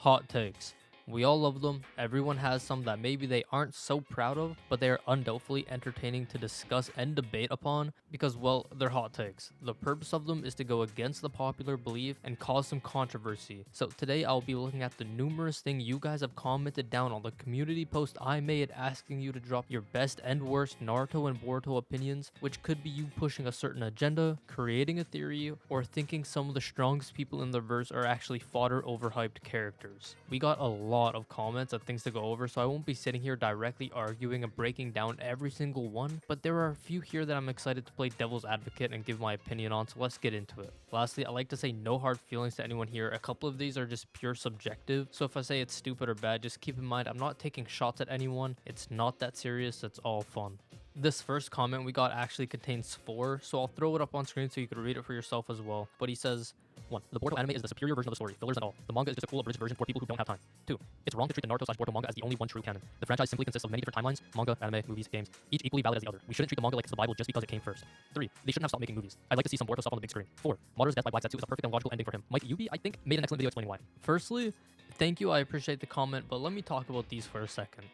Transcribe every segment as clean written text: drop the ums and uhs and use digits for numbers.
Hot takes. We all love them. Everyone has some that maybe they aren't so proud of, but they are undoubtedly entertaining to discuss and debate upon because, well, they're hot takes. The purpose of them is to go against the popular belief and cause some controversy. So today I'll be looking at the numerous things you guys have commented down on the community post I made asking you to drop your best and worst Naruto and Boruto opinions, which could be you pushing a certain agenda, creating a theory, or thinking some of the strongest people in the verse are actually fodder overhyped characters. We got a lot of comments and things to go over, so I won't be sitting here directly arguing and breaking down every single one, but there are a few here that I'm excited to play devil's advocate and give my opinion on, so let's get into it. Lastly, I like to say no hard feelings to anyone here. A couple of these are just pure subjective, so if I say it's stupid or bad, just keep in mind I'm not taking shots at anyone. It's not that serious, it's all fun. This first comment we got actually contains 4, so I'll throw it up on screen so you can read it for yourself as well. But he says, 1. The Boruto anime is the superior version of the story, fillers and all. The manga is just a cool abridged version for people who don't have time. 2. It's wrong to treat the Naruto/Boruto manga as the only one true canon. The franchise simply consists of many different timelines, manga, anime, movies, games, each equally valid as the other. We shouldn't treat the manga like it's the Bible just because it came first. 3. They shouldn't have stopped making movies. I'd like to see some Boruto stuff on the big screen. 4. Madara's death by Black Zetsu is a perfect and logical ending for him. Mike Yubi, I think, made an excellent video explaining why. Firstly, thank you, I appreciate the comment, but let me talk about these for a second.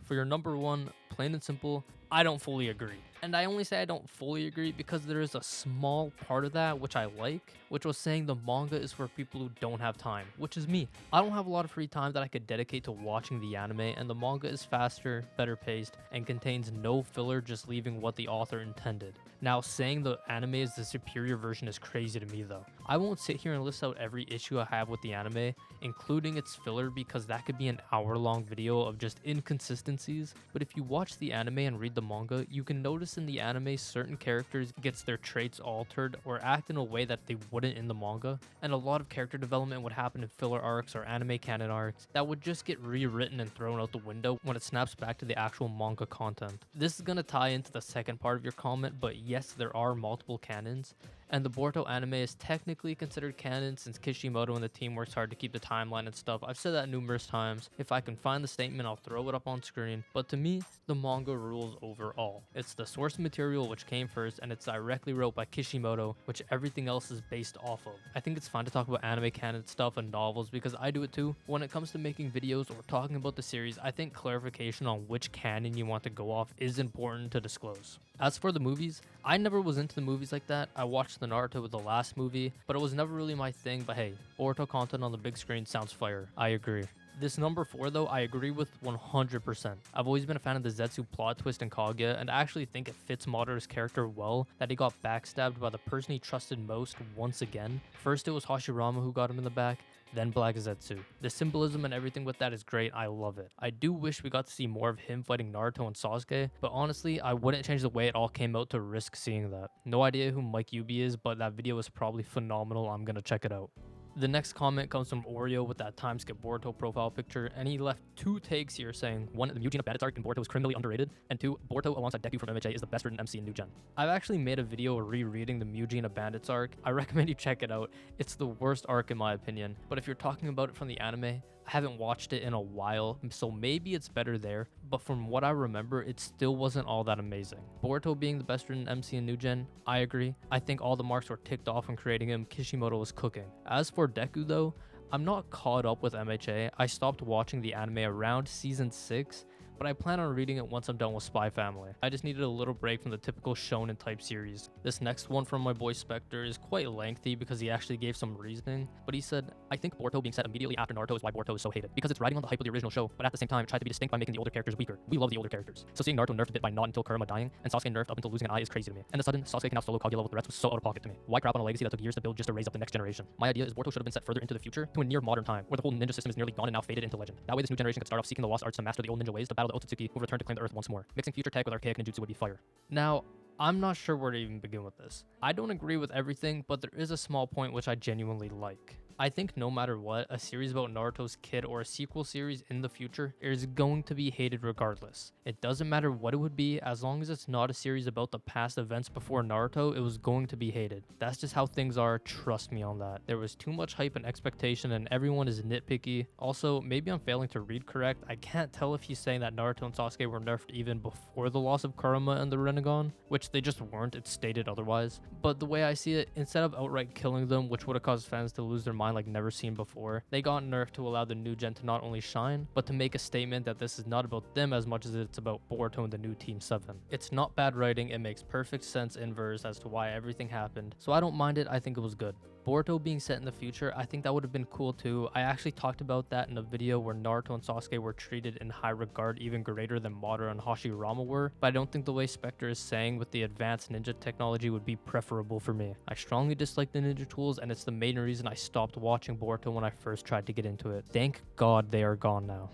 For your number 1, plain and simple, I don't fully agree. And I only say I don't fully agree because there is a small part of that which I like, which was saying the manga is for people who don't have time, which is me. I don't have a lot of free time that I could dedicate to watching the anime, and the manga is faster, better paced, and contains no filler, just leaving what the author intended. Now, saying the anime is the superior version is crazy to me though. I won't sit here and list out every issue I have with the anime, including its filler, because that could be an hour-long video of just inconsistencies, but if you watch the anime and read the manga, you can notice in the anime certain characters gets their traits altered or act in a way that they wouldn't in the manga, and a lot of character development would happen in filler arcs or anime canon arcs that would just get rewritten and thrown out the window when it snaps back to the actual manga content. This is gonna tie into the second part of your comment, but yes, there are multiple canons, and the Boruto anime is technically considered canon since Kishimoto and the team works hard to keep the timeline and stuff. I've said that numerous times. If I can find the statement, I'll throw it up on screen. But to me, the manga rules overall. It's the source material which came first, and it's directly wrote by Kishimoto, which everything else is based off of. I think it's fine to talk about anime canon stuff and novels because I do it too. When it comes to making videos or talking about the series, I think clarification on which canon you want to go off is important to disclose. As for the movies, I never was into the movies like that. I watched the Naruto with the last movie, but it was never really my thing. But hey, Boruto content on the big screen sounds fire. I agree. This number 4 though, I agree with 100%. I've always been a fan of the Zetsu plot twist in Kaguya, and I actually think it fits Madara's character well that he got backstabbed by the person he trusted most once again. First it was Hashirama who got him in the back, then Black Zetsu. The symbolism and everything with that is great, I love it. I do wish we got to see more of him fighting Naruto and Sasuke, but honestly, I wouldn't change the way it all came out to risk seeing that. No idea who Mike Yubi is, but that video was probably phenomenal. I'm gonna check it out. The next comment comes from Oreo with that time skip Boruto profile picture, and he left 2 takes here saying, 1. The Mujin of Bandits arc in Boruto is criminally underrated, and 2. Boruto alongside Deku from MHA is the best written MC in New Gen. I've actually made a video rereading the Mujin of Bandits arc. I recommend you check it out. It's the worst arc in my opinion, but if you're talking about it from the anime, I haven't watched it in a while, so maybe it's better there, but from what I remember, it still wasn't all that amazing. Boruto being the best written MC in New Gen, I agree. I think all the marks were ticked off when creating him. Kishimoto was cooking. As for Deku though, I'm not caught up with MHA. I stopped watching the anime around season 6, but I plan on reading it once I'm done with Spy Family. I just needed a little break from the typical shonen type series. This next one from my boy Spectre is quite lengthy because he actually gave some reasoning, but he said, I think Boruto being set immediately after Naruto is why Boruto is so hated, because it's riding on the hype of the original show, but at the same time it tried to be distinct by making the older characters weaker. We love the older characters. So seeing Naruto nerfed a bit by not until Kurama dying, and Sasuke nerfed up until losing an eye is crazy to me. And the sudden Sasuke can now solo Kaguya level with the rest was so out of pocket to me. Why crap on a legacy that took years to build just to raise up the next generation? My idea is Boruto should have been set further into the future to a near modern time, where the whole ninja system is nearly gone and now faded into legend. That way this new generation could start off seeking the lost arts to master the old ninja ways to battle the Otsutsuki who return to claim the earth once more. Mixing future tech with archaic ninjutsu would be fire. Now, I'm not sure where to even begin with this. I don't agree with everything, but there is a small point which I genuinely like. I think no matter what, a series about Naruto's kid or a sequel series in the future is going to be hated regardless. It doesn't matter what it would be, as long as it's not a series about the past events before Naruto, it was going to be hated. That's just how things are, trust me on that. There was too much hype and expectation and everyone is nitpicky. Also, maybe I'm failing to read correct. I can't tell if he's saying that Naruto and Sasuke were nerfed even before the loss of Kurama and the Rinnegan, which they just weren't, it's stated otherwise. But the way I see it, instead of outright killing them, which would have caused fans to lose their mind like never seen before. They got nerfed to allow the new gen to not only shine, but to make a statement that this is not about them as much as it's about Boruto and the new Team 7. It's not bad writing, it makes perfect sense in verse as to why everything happened, so I don't mind it, I think it was good. Boruto being set in the future, I think that would have been cool too. I actually talked about that in a video where Naruto and Sasuke were treated in high regard, even greater than Madara and Hashirama were, but I don't think the way Spectre is saying with the advanced ninja technology would be preferable for me. I strongly dislike the ninja tools, and it's the main reason I stopped watching Boruto when I first tried to get into it. Thank God they are gone now.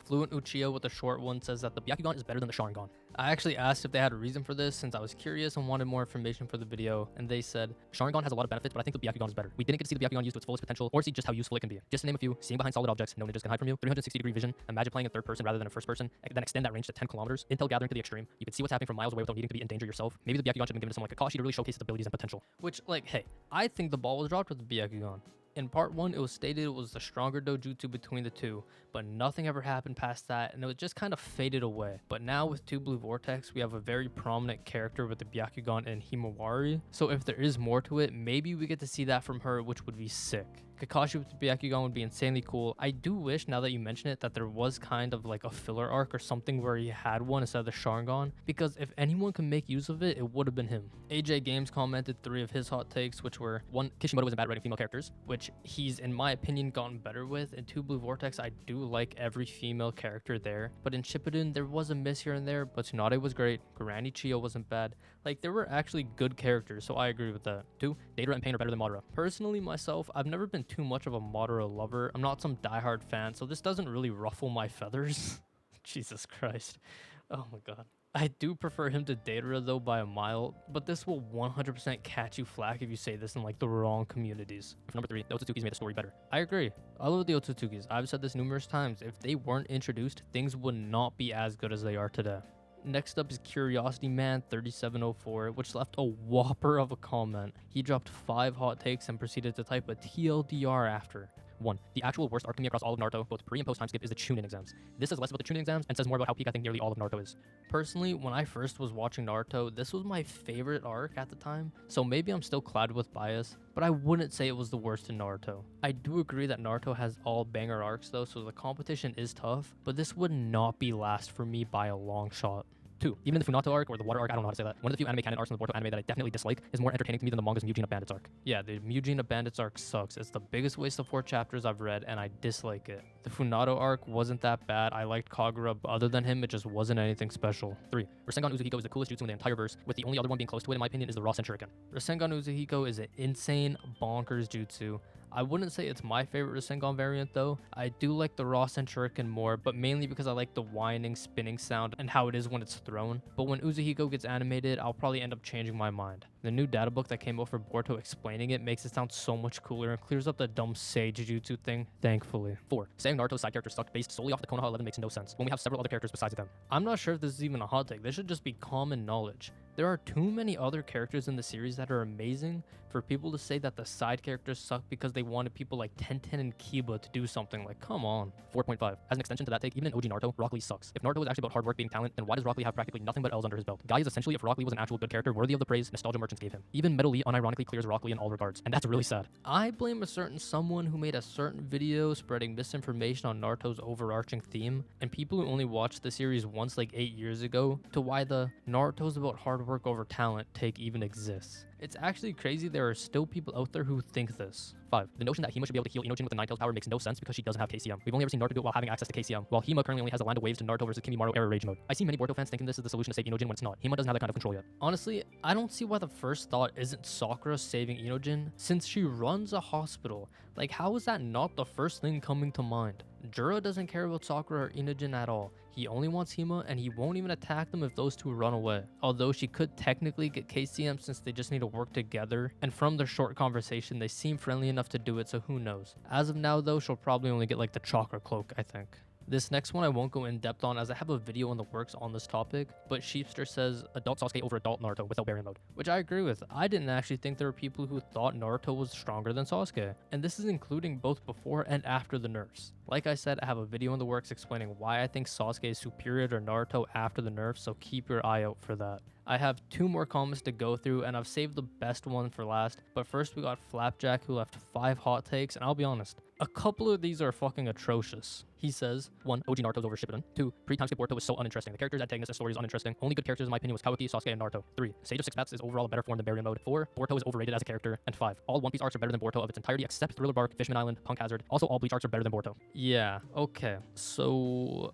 Fluent Uchiha with a short one says that the Byakugan is better than the Sharingan. I actually asked if they had a reason for this since I was curious and wanted more information for the video, and they said, Sharingan has a lot of benefits, but I think the Byakugan is better. We didn't get to see the Byakugan used to its fullest potential or see just how useful it can be. Just to name a few, seeing behind solid objects no ninjas can hide from you, 360-degree vision, imagine playing in third person rather than in first person, and then extend that range to 10 kilometers, intel gathering to the extreme, you can see what's happening from miles away without needing to be in danger yourself. Maybe the Byakugan should have been given to someone like Kakashi to really showcase its abilities and potential. Which, like, hey, I think the ball was dropped with the Byakugan. In part 1, it was stated it was the stronger dojutsu between the two, but nothing ever happened past that, and it just kind of faded away. But now with 2 Blue Vortex, we have a very prominent character with the Byakugan and Himawari, so if there is more to it, maybe we get to see that from her, which would be sick. Kakashi with the Byakugan would be insanely cool. I do wish, now that you mention it, that there was kind of like a filler arc or something where he had one instead of the Sharingan, because if anyone could make use of it, it would have been him. AJ Games commented 3 of his hot takes, which were 1, Kishimoto wasn't bad writing female characters, which he's, in my opinion, gotten better with. In 2 Blue Vortex, I do like every female character there, but in Shippuden, there was a miss here and there, but Tsunade was great, Granny Chiyo wasn't bad. Like, there were actually good characters, so I agree with that. 2, Deidara and Pain are better than Madara. Personally, myself, I've never been too much of a Madara lover. I'm not some diehard fan, so this doesn't really ruffle my feathers. Jesus Christ. Oh my god. I do prefer him to Deidara though by a mile, but this will 100% catch you flack if you say this in like the wrong communities. For number 3, the Otsutsuki's made the story better. I agree. I love the Otsutsukis. I've said this numerous times. If they weren't introduced, things would not be as good as they are today. Next up is Curiosity Man 3704, which left a whopper of a comment. He dropped 5 hot takes and proceeded to type a TLDR after. 1. The actual worst arc to me across all of Naruto, both pre and post time skip, is the Chunin exams. This says less about the Chunin exams and says more about how peak I think nearly all of Naruto is. Personally, when I first was watching Naruto, this was my favorite arc at the time, so maybe I'm still clouded with bias, but I wouldn't say it was the worst in Naruto. I do agree that Naruto has all banger arcs though, so the competition is tough, but this would not be last for me by a long shot. 2. Even in the Funato arc, or the water arc, I don't know how to say that, one of the few anime canon arcs in the Boruto anime that I definitely dislike is more entertaining to me than the manga's Mujina Bandits arc. Yeah, the Mujina Bandits arc sucks. It's the biggest waste of 4 chapters I've read, and I dislike it. The Funato arc wasn't that bad. I liked Kagura, but other than him, it just wasn't anything special. 3. Rasengan Uzuhiko is the coolest jutsu in the entire verse, with the only other one being close to it, in my opinion, is the Rasen Shuriken. Rasengan Uzuhiko is an insane, bonkers jutsu. I wouldn't say it's my favorite Rasengan variant though. I do like the Rasen Shuriken more, but mainly because I like the whining, spinning sound and how it is when it's thrown. But when Uzuhiko gets animated, I'll probably end up changing my mind. The new data book that came out for Boruto explaining it makes it sound so much cooler and clears up the dumb Sage Jutsu thing, thankfully. 4. Saying Naruto's side characters sucked based solely off the Konoha 11 makes no sense, when we have several other characters besides them. I'm not sure if this is even a hot take. This should just be common knowledge. There are too many other characters in the series that are amazing for people to say that the side characters suck because they wanted people like Tenten and Kiba to do something. Like, come on. 4.5. As an extension to that take, even in OG Naruto, Rock Lee sucks. If Naruto was actually about hard work being talent, then why does Rock Lee have practically nothing but L's under his belt? Guy is essentially if Rock Lee was an actual good character worthy of the praise nostalgia merchants gave him. Even Metal Lee unironically clears Rock Lee in all regards, and that's really sad. I blame a certain someone who made a certain video spreading misinformation on Naruto's overarching theme, and people who only watched the series once like 8 years ago, to why the Naruto's about hard work over talent take even exists. It's actually crazy there are still people out there who think this. 5. The notion that Hima should be able to heal Inojin with the Nine Tails power makes no sense because she doesn't have KCM. We've only ever seen Naruto do it while having access to KCM, while Hima currently only has a land of waves to Naruto versus Kimimaro era rage mode. I see many Boruto fans thinking this is the solution to save Inojin when it's not. Hima doesn't have that kind of control yet. Honestly, I don't see why the first thought isn't Sakura saving Inojin, since she runs a hospital. Like, how is that not the first thing coming to mind? Jura doesn't care about Sakura or Inojin at all. He only wants Hima, and he won't even attack them if those two run away. Although she could technically get KCM since they just need to work together, and from their short conversation, they seem friendly enough to do it, so who knows. As of now though, she'll probably only get like the chakra cloak, I think. This next one I won't go in depth on as I have a video in the works on this topic, but Sheepster says adult Sasuke over adult Naruto without barrier mode, which I agree with. I didn't actually think there were people who thought Naruto was stronger than Sasuke, and this is including both before and after the nerfs. Like I said, I have a video in the works explaining why I think Sasuke is superior to Naruto after the nerfs, so keep your eye out for that. I have 2 more comments to go through, and I've saved the best one for last. But first, we got Flapjack, who left 5 hot takes, and I'll be honest, a couple of these are fucking atrocious. He says, 1. OG Naruto's over Shippuden. 2. Pre-time skip Boruto was so uninteresting. The characters, antagonists, and story is uninteresting. Only good characters in my opinion was Kawaki, Sasuke, and Naruto. 3. Sage of Six Paths is overall a better form than Barrier Mode. 4. Boruto is overrated as a character. And 5. All One Piece arcs are better than Boruto of its entirety except Thriller Bark, Fishman Island, Punk Hazard. Also, all Bleach arcs are better than Boruto. Yeah, okay. So,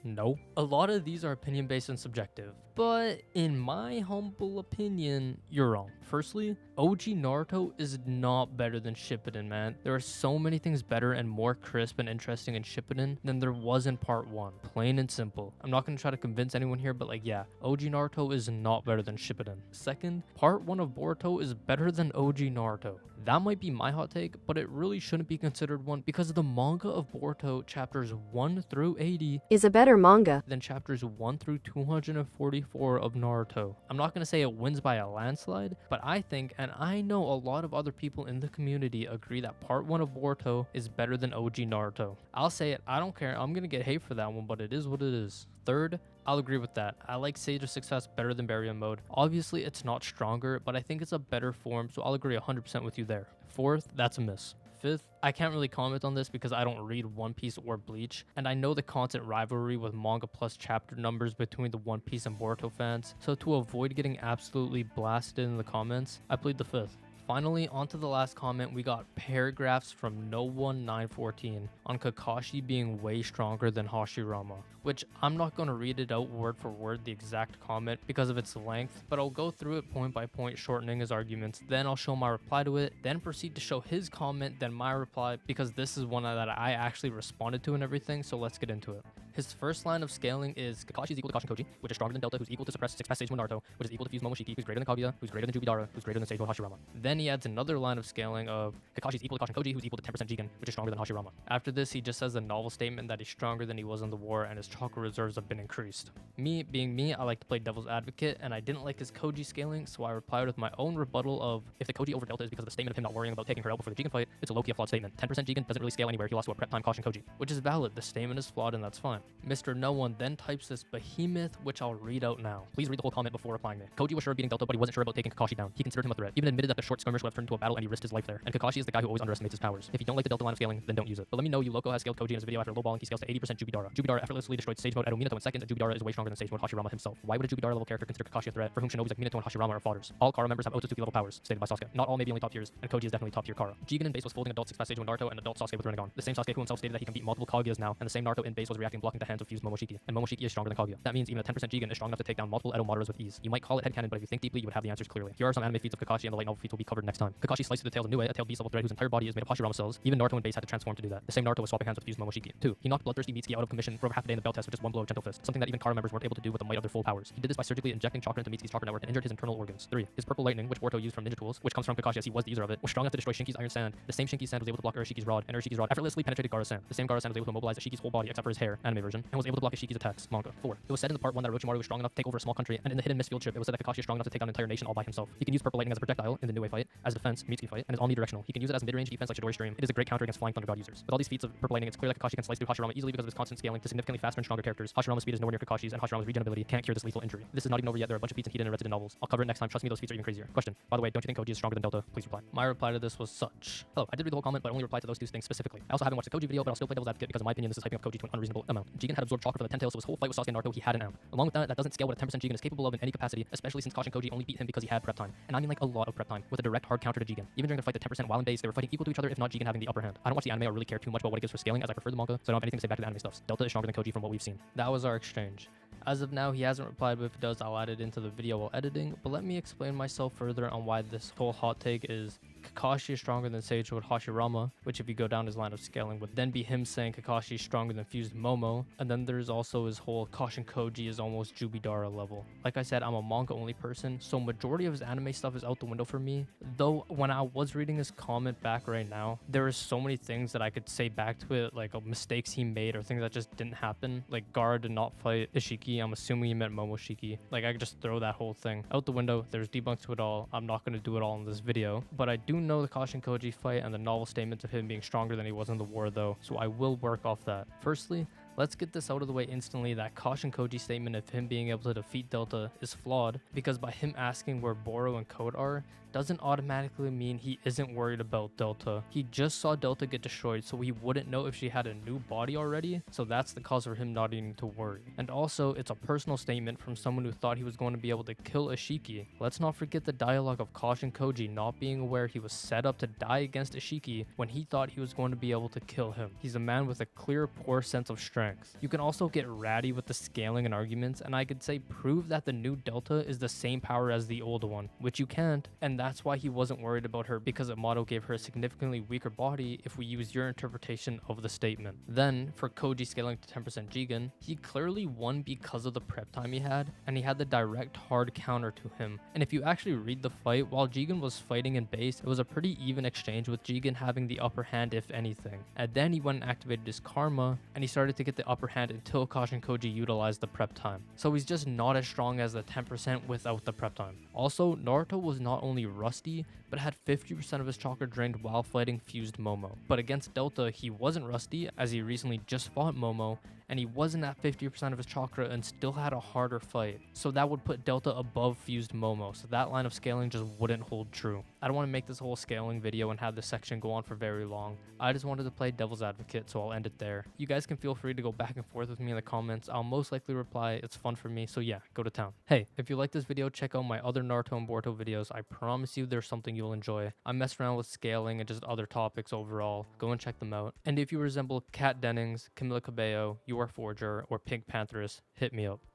no. A lot of these are opinion-based and subjective. But in my humble opinion, you're wrong. Firstly, OG Naruto is not better than Shippuden, man. There are so many things better and more crisp and interesting in Shippuden than there was in part 1. Plain and simple. I'm not going to try to convince anyone here, but like, yeah, OG Naruto is not better than Shippuden. Second, part 1 of Boruto is better than OG Naruto. That might be my hot take, but it really shouldn't be considered one because the manga of Boruto, chapters 1 through 80, is a better manga than chapters 1 through 244 of Naruto. I'm not going to say it wins by a landslide, but I think, and I know a lot of other people in the community agree that part 1 of Boruto is better than OG Naruto. I'll say it, I don't care, I'm going to get hate for that one, but it is what it is. Third, I'll agree with that. I like Sage of Success better than Barrier Mode. Obviously, it's not stronger, but I think it's a better form, so I'll agree 100% with you there. Fourth, that's a miss. Fifth, I can't really comment on this because I don't read One Piece or Bleach, and I know the constant rivalry with manga plus chapter numbers between the One Piece and Boruto fans, so to avoid getting absolutely blasted in the comments, I plead the fifth. Finally, onto the last comment, we got paragraphs from No1914 on Kakashi being way stronger than Hashirama, which I'm not going to read it out word for word, the exact comment, because of its length, but I'll go through it point by point, shortening his arguments, then I'll show my reply to it, then proceed to show his comment, then my reply, because this is one that I actually responded to and everything, so let's get into it. His first line of scaling is Kakashi is equal to Kashin Koji, which is stronger than Delta, who's equal to suppress Six Path Sage Mode Naruto, which is equal to Fuse Momoshiki, who's greater than Kaguya, who's greater than Jubidara, who's greater than Sage Mode Hashirama. Then he adds another line of scaling of Kakashi is equal to Kashin Koji, who's equal to 10% Jigen, which is stronger than Hashirama. After this, he just says a novel statement that he's stronger than he was in the war and his chakra reserves have been increased. Me, being me, I like to play devil's advocate, and I didn't like his Koji scaling, so I replied with my own rebuttal of, if the Koji over Delta is because of the statement of him not worrying about taking her out before the Jigen fight, it's a low-key flawed statement. 10% Jigen doesn't really scale anywhere, he lost to a prep time Kashin Koji, which is valid, the statement is flawed and that's fine. Mr. No One then types this behemoth, which I'll read out now. Please read the whole comment before replying me. Koji was sure of beating Delta, but he wasn't sure about taking Kakashi down. He considered him a threat, even admitted that the short skirmish would have turned into a battle and he risked his life there. And Kakashi is the guy who always underestimates his powers. If you don't like the Delta line of scaling, then don't use it. But let me know Loco has scaled Koji in his video after lowballing, he scales to 80% Jubidara. Jubidara effortlessly destroyed Sage Mode Edo Minato in seconds, and Jubidara is way stronger than Sage Mode Hashirama himself. Why would a Jubidara level character consider Kakashi a threat for whom shinobi's like Minato and Hashirama are fodders? All Kara members have Otsutsuki level powers, stated by Sasuke. Not all may be only top tiers, and Koji is definitely top tier Kara. Jigen in base was folding adult Six Path Sage Mode Naruto and adult Sasuke with Rinnegan. The same Sasuke who himself stated that he can beat multiple Kaguyas now, and the same Naruto in base was reacting blocking the hands of fused Momoshiki, and Momoshiki is stronger than Kaguya. That means even a 10% Jigen is strong enough to take down multiple Edo Madaras with ease. You might call it headcanon, but if you think deeply, you would have the answers clearly. Here are some anime feats of Kakashi, and the light novel feats will be covered next time. Kakashi slices the tails of Nue, a tailed beast level thread whose entire body is made of Hashirama cells. Even Naruto in base had to transform to do that. The same Naruto was swapping hands with fused Momoshiki. 2. He knocked bloodthirsty Mitsuki out of commission for over half a day in the belt test with just one blow of gentle fist, something that even Kara members weren't able to do with the might of their full powers. He did this by surgically injecting chakra into Mitsuki's chakra network and injured his internal organs. 3. His purple lightning, which Boruto used from ninja tools, which comes from Kakashi as he was the user of it, was strong enough to destroy Shinki's iron sand. The same Shinki's sand was able to block Urashiki's rod, and Urashiki's rod effortlessly penetrated Gaara's sand. The same Gaara's sand was able to immobilize Ishiki's whole body except for his hair, anime version, and was able to block Ishiki's attacks, manga. 4. It was said in the part 1 that Orochimaru was strong enough to take over a small country, and in the hidden mist field trip, it was said that Kakashi is strong enough to take down an entire nation all by himself. He can use purple lightning as a projectile in the Nue fight, as defense, Mitsuki fight, and is omnidirectional. He can use it as mid-range defense like Chidori Stream. It is a great counter against flying thunder god users. With all these feats of purple lightning, it's clear that Kakashi can slice through Hashirama easily because of his constant scaling to significantly faster and stronger characters. Hashirama's speed is nowhere near Kakashi's, and Hashirama's regen ability can't cure this lethal injury. This is not even over yet. There are a bunch of feats in Hiden and Resident novels. I'll cover it next time. Trust me, those feats are even crazier. Question: by the way, don't you think Koji is stronger than Delta? Please reply. My reply to this was such. Hello, I did read the whole comment, but only replied to those two things specifically. I also haven't watched the Koji video, but I'll still play devil's advocate because in my opinion, this is hyping up Koji to an unreasonable amount. Jigen had absorbed chakra for the 10 tails, so his whole fight with Sasuke and Naruto, he had an ounce. Along with that, that doesn't scale what a 10% Jigen is capable of in any capacity, especially since Kashin Koji only beat him because he had prep time. And I mean like a lot of prep time, with a direct hard counter to Jigen. Even during the fight, the 10% while in base, they were fighting equal to each other, if not Jigen having the upper hand. I don't watch the anime or really care too much about what it gives for scaling, as I prefer the manga, so I don't have anything to say back to the anime stuff. Delta is stronger than Koji from what we've seen. That was our exchange. As of now, he hasn't replied, but if he does, I'll add it into the video while editing. But let me explain myself further on why this whole hot take is Kakashi is stronger than Sage with Hashirama, which if you go down his line of scaling would then be him saying Kakashi is stronger than fused Momo. And then there's also his whole Kashin Koji is almost Jubidara level. Like I said, I'm a manga only person, so majority of his anime stuff is out the window for me. Though when I was reading his comment back right now, there is so many things that I could say back to it, like mistakes he made or things that just didn't happen. Like Gaara did not fight Ishiki. I'm assuming he meant Momoshiki. Like I could just throw that whole thing out the window. There's debunks to it all. I'm not going to do it all in this video, but I do know the Kashin Koji fight and the novel statements of him being stronger than he was in the war though, so I will work off that. Firstly, let's get this out of the way instantly that Kashin Koji statement of him being able to defeat Delta is flawed, because by him asking where Boro and Code are doesn't automatically mean he isn't worried about Delta. He just saw Delta get destroyed, so he wouldn't know if she had a new body already, so that's the cause for him not needing to worry. And also, it's a personal statement from someone who thought he was going to be able to kill Ishiki. Let's not forget the dialogue of Kashin Koji not being aware he was set up to die against Ishiki when he thought he was going to be able to kill him. He's a man with a clear, poor sense of strength. You can also get ratty with the scaling and arguments, and I could say prove that the new Delta is the same power as the old one, which you can't, and that's why he wasn't worried about her, because Amato gave her a significantly weaker body if we use your interpretation of the statement. Then, for Koji scaling to 10% Jigen, he clearly won because of the prep time he had, and he had the direct hard counter to him. And if you actually read the fight, while Jigen was fighting in base, it was a pretty even exchange with Jigen having the upper hand if anything. And then he went and activated his karma, and he started to get the upper hand until Kashin Koji utilized the prep time. So he's just not as strong as the 10% without the prep time. Also, Naruto was not only rusty, but had 50% of his chakra drained while fighting fused Momo. But against Delta, he wasn't rusty, as he recently just fought Momo, and he wasn't at 50% of his chakra and still had a harder fight. So that would put Delta above fused Momo, so that line of scaling just wouldn't hold true. I don't want to make this whole scaling video and have this section go on for very long. I just wanted to play devil's advocate, so I'll end it there. You guys can feel free to go back and forth with me in the comments. I'll most likely reply. It's fun for me, so yeah, go to town. Hey, if you like this video, check out my other Naruto and Boruto videos. I promise you there's something you'll enjoy. I mess around with scaling and just other topics overall. Go and check them out. And if you resemble Kat Dennings, Camila Cabello, UR Forger, or Pink Pantheress, hit me up.